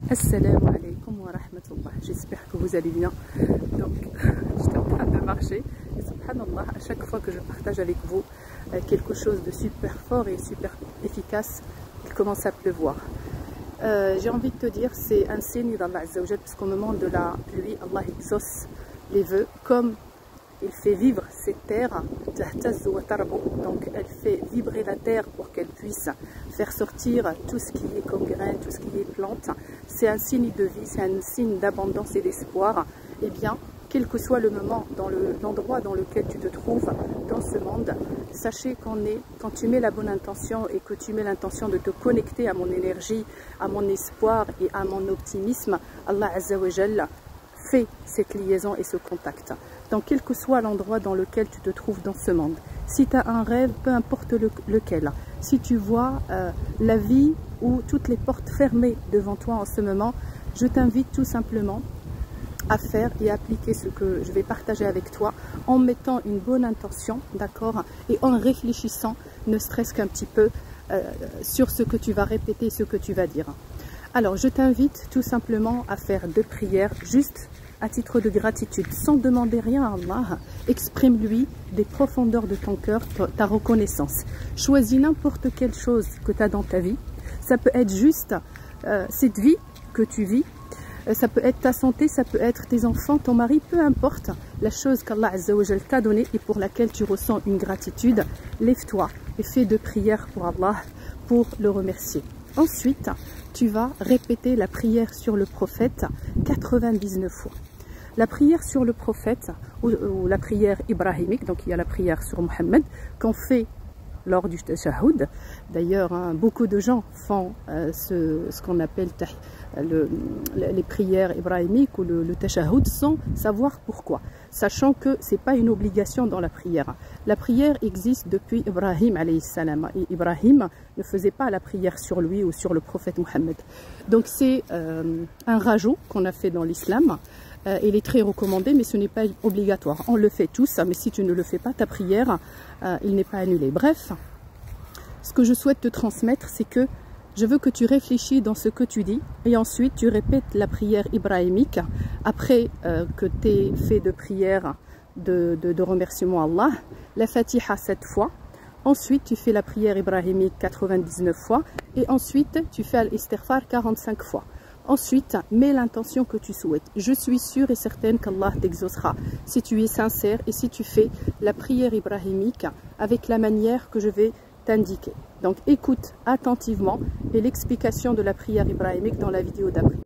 Assalamu alaikum wa rahmatullah. J'espère que vous allez bien. Donc, j'étais en train de marcher et subhanallah, à chaque fois que je partage avec vous quelque chose de super fort et super efficace, il commence à pleuvoir. J'ai envie de te dire, c'est un signe d'Allah Azza wa Jal, parce qu'au moment de la pluie, Allah exauce les vœux comme il fait vivre cette terre, donc elle fait vibrer la terre pour qu'elle puisse faire sortir tout ce qui est comme graines, tout ce qui est plantes. C'est un signe de vie, c'est un signe d'abondance et d'espoir. Eh bien, quel que soit le moment, dans l'endroit dans lequel tu te trouves dans ce monde, sachez quand tu mets la bonne intention et que tu mets l'intention de te connecter à mon énergie, à mon espoir et à mon optimisme, Allah Azza wa Jal fait cette liaison et ce contact. Donc quel que soit l'endroit dans lequel tu te trouves dans ce monde, si tu as un rêve, peu importe lequel, si tu vois la vie ou toutes les portes fermées devant toi en ce moment, je t'invite tout simplement à faire et appliquer ce que je vais partager avec toi en mettant une bonne intention, d'accord, et en réfléchissant, ne serait-ce qu'un petit peu sur ce que tu vas répéter, ce que tu vas dire. Alors je t'invite tout simplement à faire 2 prières juste à titre de gratitude, sans demander rien à Allah. Exprime-lui des profondeurs de ton cœur ta reconnaissance. Choisis n'importe quelle chose que tu as dans ta vie. Ça peut être juste cette vie que tu vis. Ça peut être ta santé, ça peut être tes enfants, ton mari, peu importe la chose qu'Allah Azza wa Jal t'a donnée et pour laquelle tu ressens une gratitude. Lève-toi et fais 2 prières pour Allah pour le remercier. Ensuite, tu vas répéter la prière sur le prophète 99 fois. La prière sur le prophète ou la prière ibrahimique, donc il y a la prière sur Mohammed qu'on fait lors du tashahhud. D'ailleurs, beaucoup de gens font ce qu'on appelle les prières ibrahimiques ou le tashahhud sans savoir pourquoi, sachant que ce n'est pas une obligation dans la prière. La prière existe depuis Ibrahim alayhi salam, et Ibrahim ne faisait pas la prière sur lui ou sur le prophète Mohammed. Donc c'est un rajout qu'on a fait dans l'islam. Il est très recommandé, mais ce n'est pas obligatoire. On le fait tous, mais si tu ne le fais pas, ta prière, il n'est pas annulé. Bref, ce que je souhaite te transmettre, c'est que je veux que tu réfléchis dans ce que tu dis et ensuite tu répètes la prière ibrahimique après que tu aies fait 2 prières de remerciement à Allah, la Fatiha 7 fois. Ensuite, tu fais la prière ibrahimique 99 fois et ensuite tu fais al-istighfar 45 fois. Ensuite, mets l'intention que tu souhaites. Je suis sûre et certaine qu'Allah t'exaucera si tu es sincère et si tu fais la prière ibrahimique avec la manière que je vais t'indiquer. Donc écoute attentivement et l'explication de la prière ibrahimique dans la vidéo d'après.